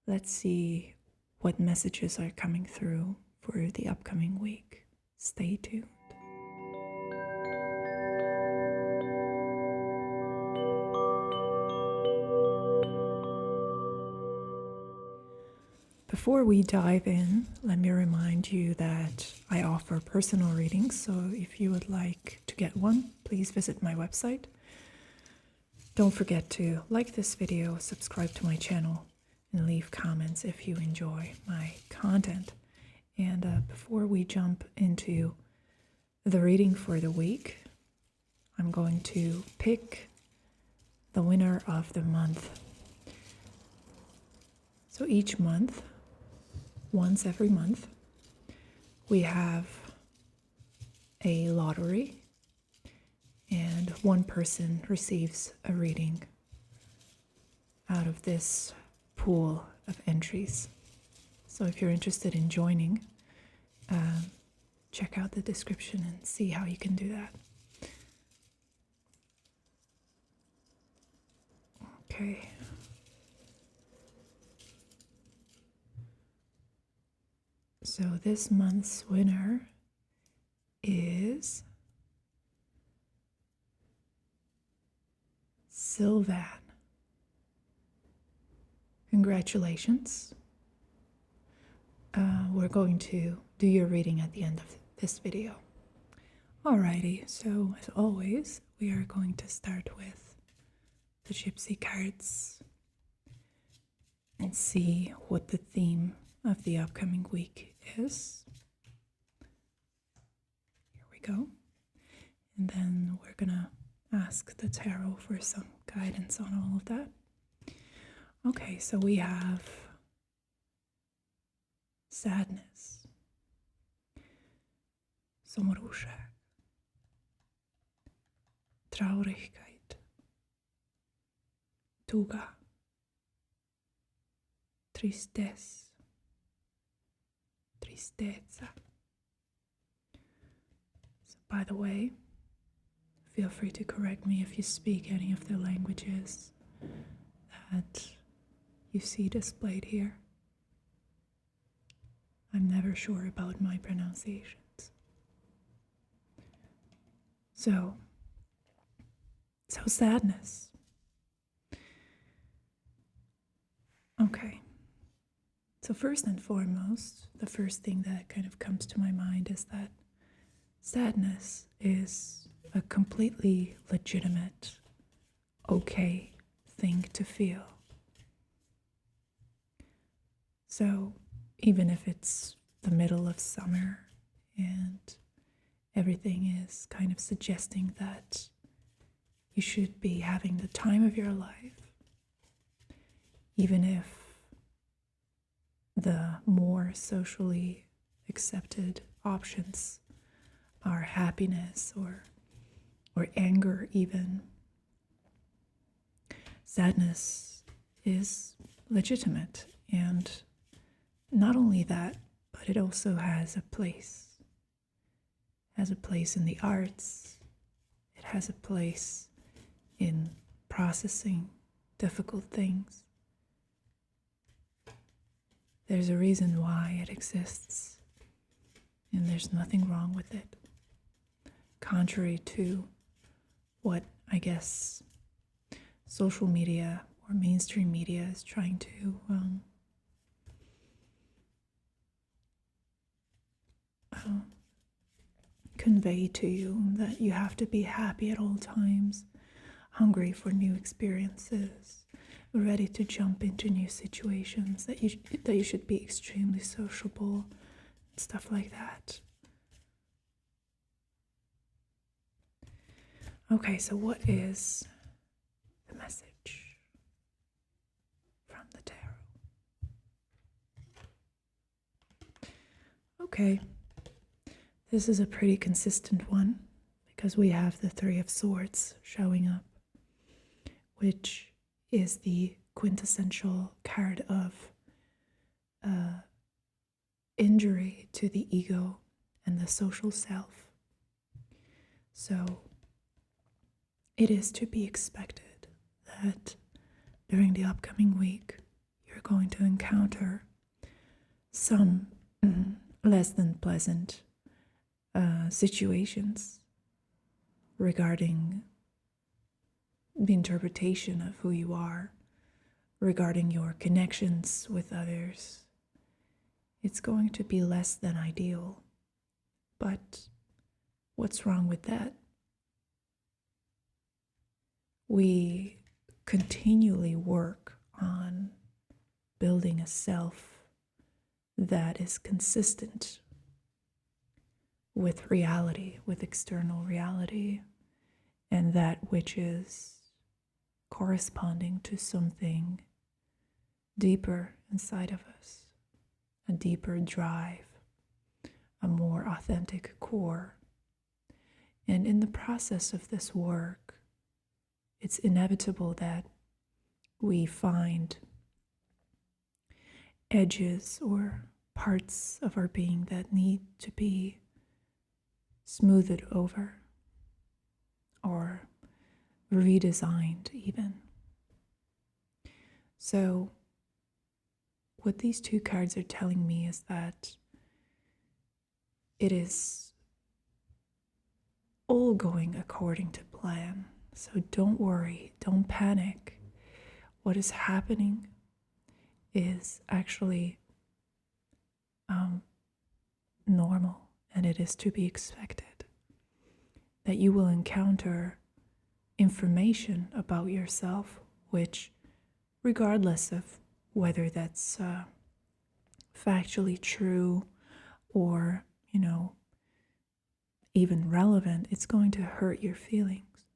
let's see what messages are coming through for the upcoming week. Stay tuned. Before we dive in, let me remind you that I offer personal readings, so if you would like to get one, please visit my website. Don't forget to like this video, subscribe to my channel, and leave comments if you enjoy my content. And before we jump into the reading for the week, I'm going to pick the winner of the month. So each month, once every month, we have a lottery, and one person receives a reading out of this pool of entries. So if you're interested in joining, check out the description and see how you can do that. Okay. So this month's winner is Sylvan. Congratulations. We're going to do your reading at the end of this video. Alrighty, so as always, we are going to start with the Gypsy cards and see what the theme of the upcoming week is. Here we go. And then we're gonna ask the tarot for some guidance on all of that. Okay, so we have sadness, sommerúság, Traurigkeit, Tuga, Tristeza. So, by the way, feel free to correct me if you speak any of the languages that you see displayed here. I'm never sure about my pronunciations. So sadness. Okay. So first and foremost, the first thing that kind of comes to my mind is that sadness is a completely legitimate, okay thing to feel. So even if it's the middle of summer and everything is kind of suggesting that you should be having the time of your life, even if the more socially accepted options are happiness or anger even, sadness is legitimate. And not only that, but it also has a place. It has a place in the arts. It has a place in processing difficult things. There's a reason why it exists, and there's nothing wrong with it. Contrary to what I guess social media or mainstream media is trying to convey to you, that you have to be happy at all times, hungry for new experiences, ready to jump into new situations, that you should be extremely sociable, and stuff like that. Okay, so what is the message from the tarot? Okay, this is a pretty consistent one because we have the Three of Swords showing up, which is the quintessential card of injury to the ego and the social self. So it is to be expected that during the upcoming week, you're going to encounter some less than pleasant situations regarding the interpretation of who you are, regarding your connections with others. It's going to be less than ideal. But what's wrong with that? We continually work on building a self that is consistent with reality, with external reality, and that which is corresponding to something deeper inside of us, a deeper drive, a more authentic core. And in the process of this work, it's inevitable that we find edges or parts of our being that need to be smoothed over or redesigned even. So what these two cards are telling me is that it is all going according to plan. So don't worry, don't panic. What is happening is actually normal, and it is to be expected that you will encounter information about yourself, which, regardless of whether that's factually true or, even relevant, it's going to hurt your feelings.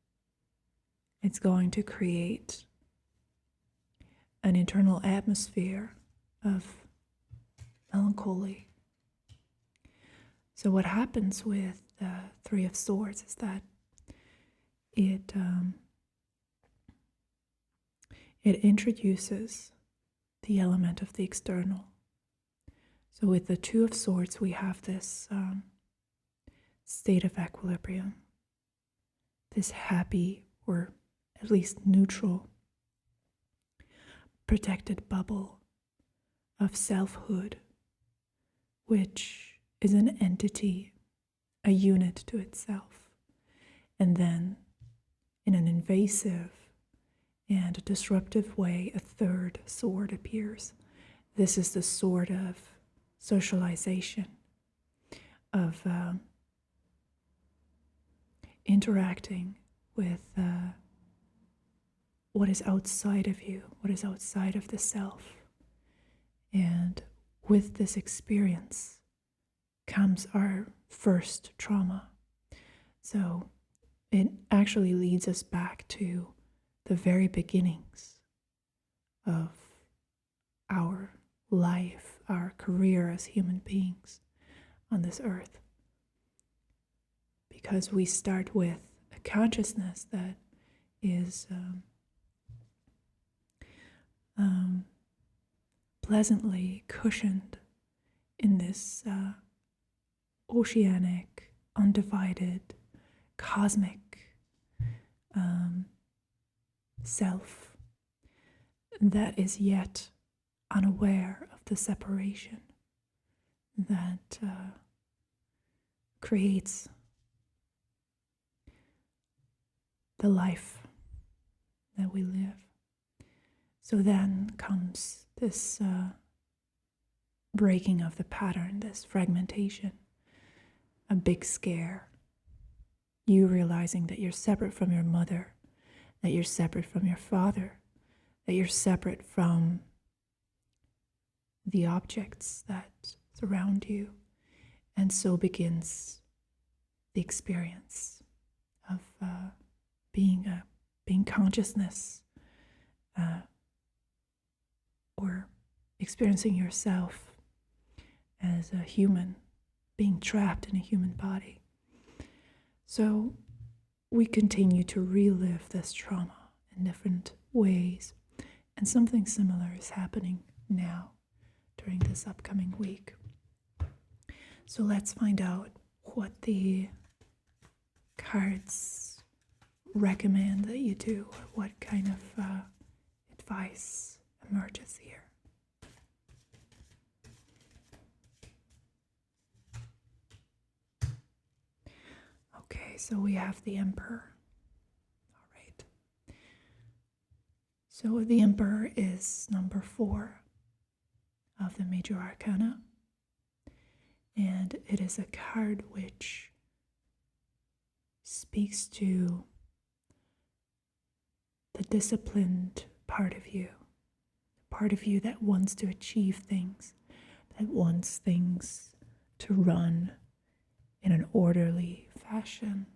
It's going to create an internal atmosphere of melancholy. So what happens with the Three of Swords is that it introduces the element of the external. So with the Two of Swords, we have this state of equilibrium, this happy, or at least neutral, protected bubble of selfhood, which is an entity, a unit to itself. And then, in an invasive and disruptive way, a third sword appears. This is the sword of socialization, of interacting with what is outside of you, what is outside of the self. And with this experience comes our first trauma. So it actually leads us back to the very beginnings of our life, our career as human beings on this earth. Because we start with a consciousness that is pleasantly cushioned in this oceanic, undivided, cosmic self that is yet unaware of the separation that creates the life that we live. So then comes this breaking of the pattern, this fragmentation, a big scare. You realizing that you're separate from your mother, that you're separate from your father, that you're separate from the objects that surround you. And so begins the experience of being consciousness, or experiencing yourself as a human, being trapped in a human body. So we continue to relive this trauma in different ways, and something similar is happening now during this upcoming week. So let's find out what the cards recommend that you do, or what kind of advice emerges here. So we have the Emperor. All right. So the Emperor is number 4 of the major arcana. And it is a card which speaks to the disciplined part of you, the part of you that wants to achieve things, that wants things to run in an orderly fashion,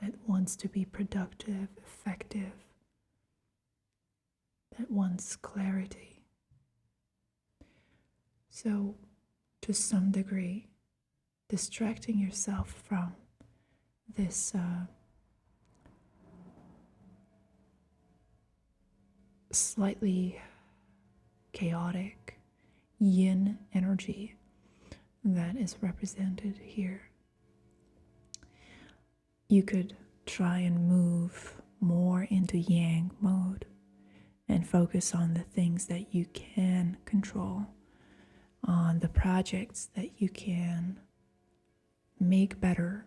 that wants to be productive, effective, that wants clarity. So, to some degree, distracting yourself from this slightly chaotic yin energy that is represented here. You could try and move more into yang mode and focus on the things that you can control, on the projects that you can make better,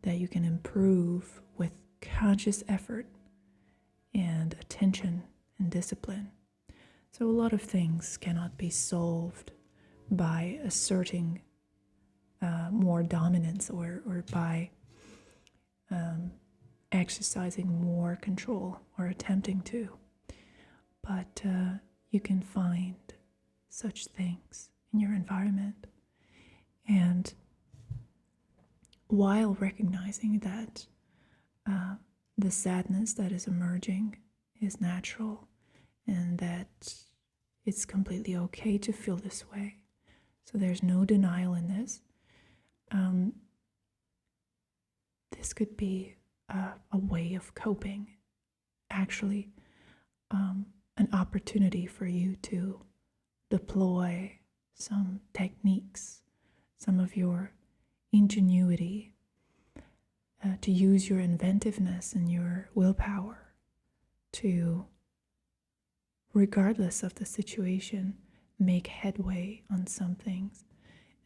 that you can improve with conscious effort and attention and discipline. So a lot of things cannot be solved by asserting more dominance or by exercising more control or attempting to. But you can find such things in your environment. And while recognizing that the sadness that is emerging is natural and that it's completely okay to feel this way, so there's no denial in this, this could be a way of coping, actually an opportunity for you to deploy some techniques, some of your ingenuity, to use your inventiveness and your willpower to, regardless of the situation, make headway on some things,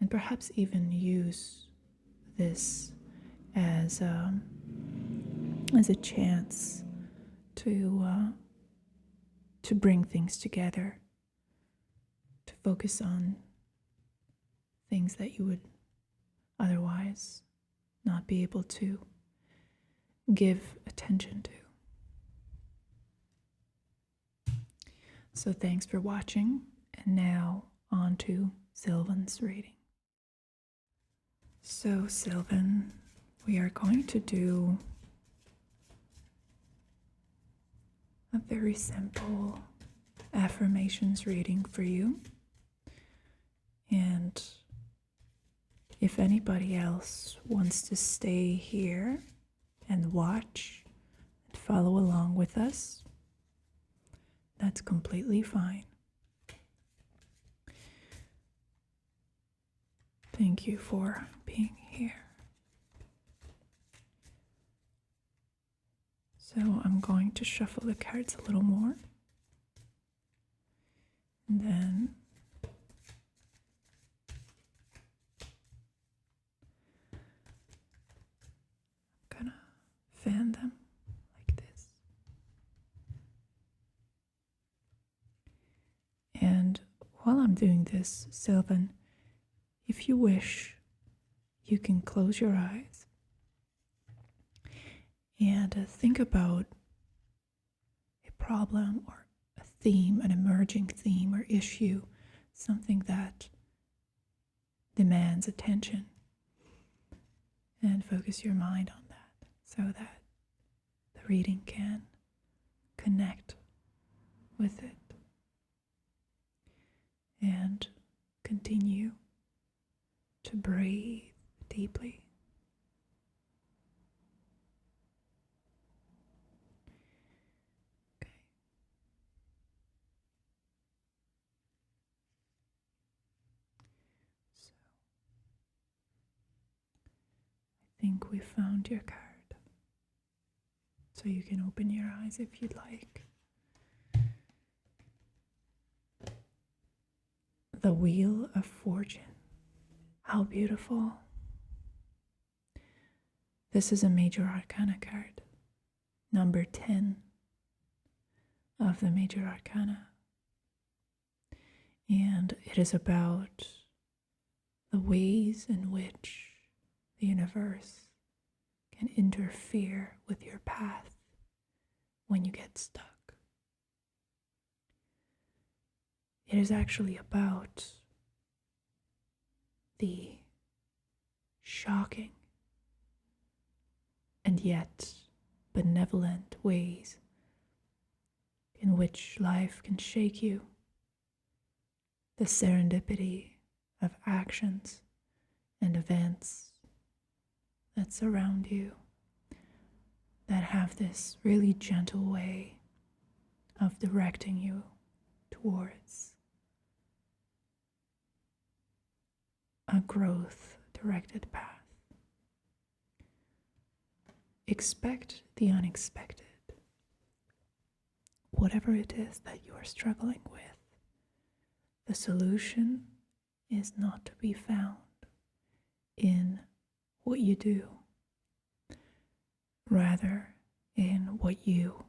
and perhaps even use this as a chance to bring things together, to focus on things that you would otherwise not be able to give attention to. So thanks for watching, and now on to Sylvan's reading. So Sylvan, we are going to do a very simple affirmations reading for you. And if anybody else wants to stay here and watch and follow along with us, that's completely fine. Thank you for being here. So I'm going to shuffle the cards a little more. And then I'm gonna fan them like this. And while I'm doing this, Sylvan, if you wish, you can close your eyes and think about a problem or a theme, an emerging theme or issue, something that demands attention, and focus your mind on that so that the reading can connect with it and continue to breathe deeply. Okay. So I think we found your card. So you can open your eyes if you'd like. The Wheel of Fortune. How beautiful. This is a major arcana card, number 10 of the major arcana. And it is about the ways in which the universe can interfere with your path when you get stuck. It is actually about the shocking and yet benevolent ways in which life can shake you, the serendipity of actions and events that surround you that have this really gentle way of directing you towards a growth-directed path. Expect the unexpected. Whatever it is that you are struggling with, the solution is not to be found in what you do, rather in what you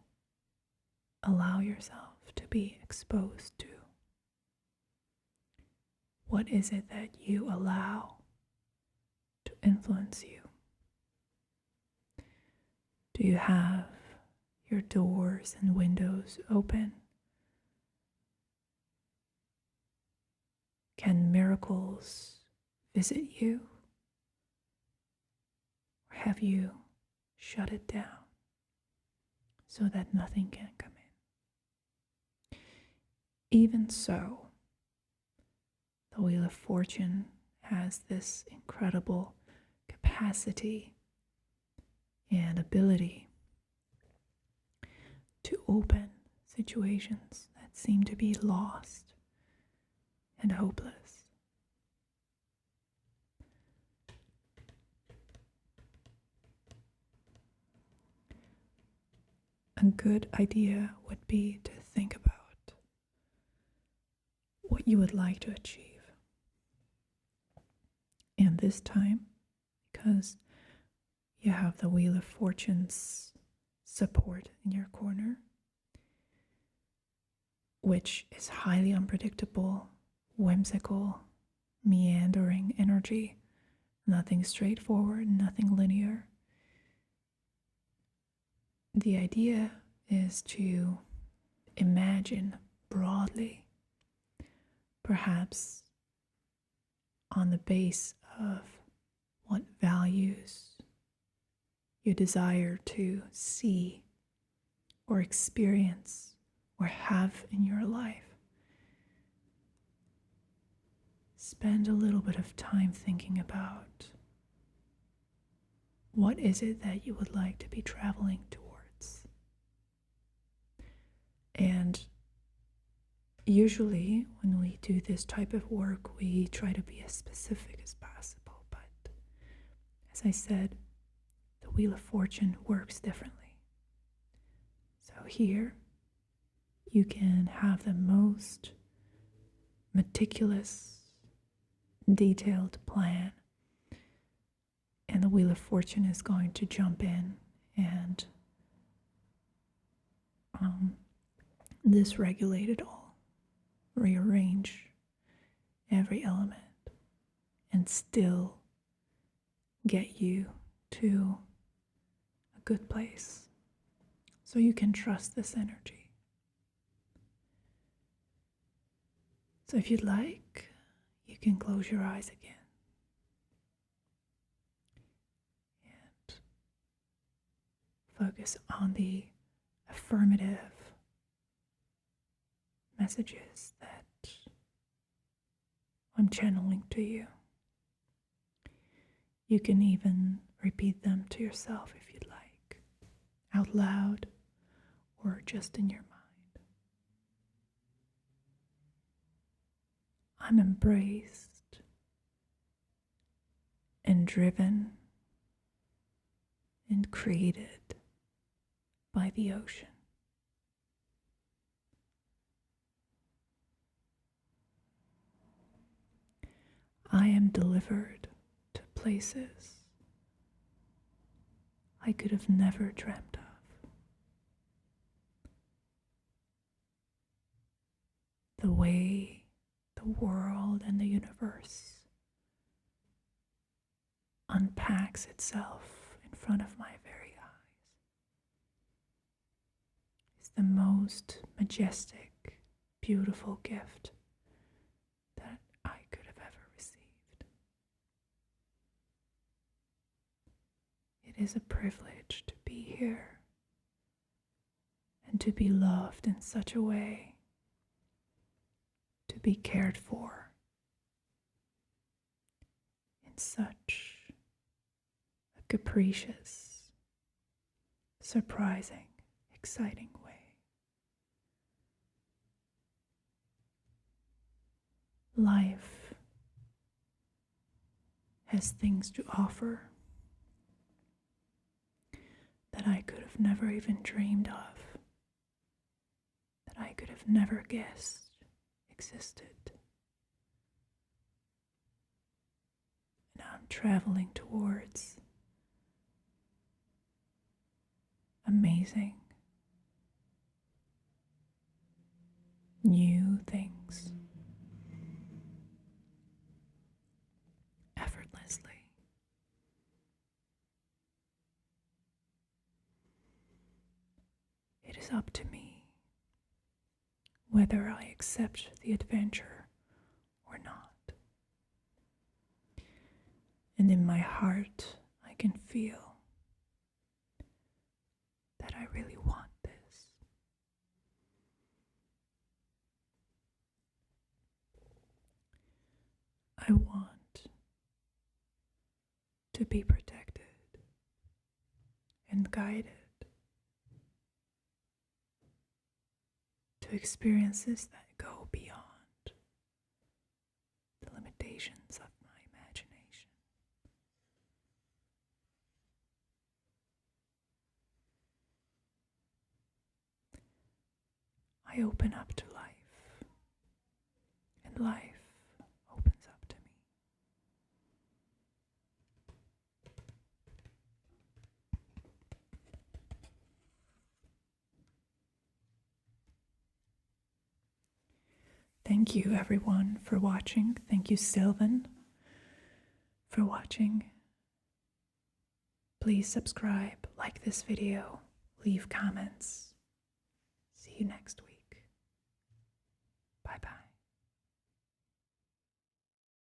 allow yourself to be exposed to. What is it that you allow to influence you? Do you have your doors and windows open? Can miracles visit you? Or have you shut it down so that nothing can come in? Even so, the Wheel of Fortune has this incredible capacity and ability to open situations that seem to be lost and hopeless. A good idea would be to think about what you would like to achieve. And this time, because you have the Wheel of Fortune's support in your corner, which is highly unpredictable, whimsical, meandering energy, nothing straightforward, nothing linear. The idea is to imagine broadly, perhaps on the base of what values you desire to see or experience or have in your life. Spend a little bit of time thinking about what is it that you would like to be traveling towards. And usually when we do this type of work, we try to be as specific as possible. But as I said, the Wheel of Fortune works differently. So here, you can have the most meticulous, detailed plan, and the Wheel of Fortune is going to jump in and dysregulate it all, rearrange every element, and still get you to a good place. So you can trust this energy. So if you'd like, you can close your eyes again. And focus on the affirmative messages that I'm channeling to you. You can even repeat them to yourself if you'd like, out loud or just in your mind. I'm embraced and driven and created by the ocean. I am delivered to places I could have never dreamt of. The way the world and the universe unpacks itself in front of my very eyes is the most majestic, beautiful gift that I could have ever received. It is a privilege to be here and to be loved in such a way, to be cared for in such a capricious, surprising, exciting way. Life has things to offer that I could have never even dreamed of, that I could have never guessed existed. And I'm traveling towards amazing new things effortlessly. It is up to me whether I accept the adventure or not. And in my heart, I can feel that I really want this. I want to be protected and guided to experiences that go beyond the limitations of my imagination. I open up to life, and life opens up to me. Thank you, everyone, for watching. Thank you, Sylvan, for watching. Please subscribe, like this video, leave comments. See you next week.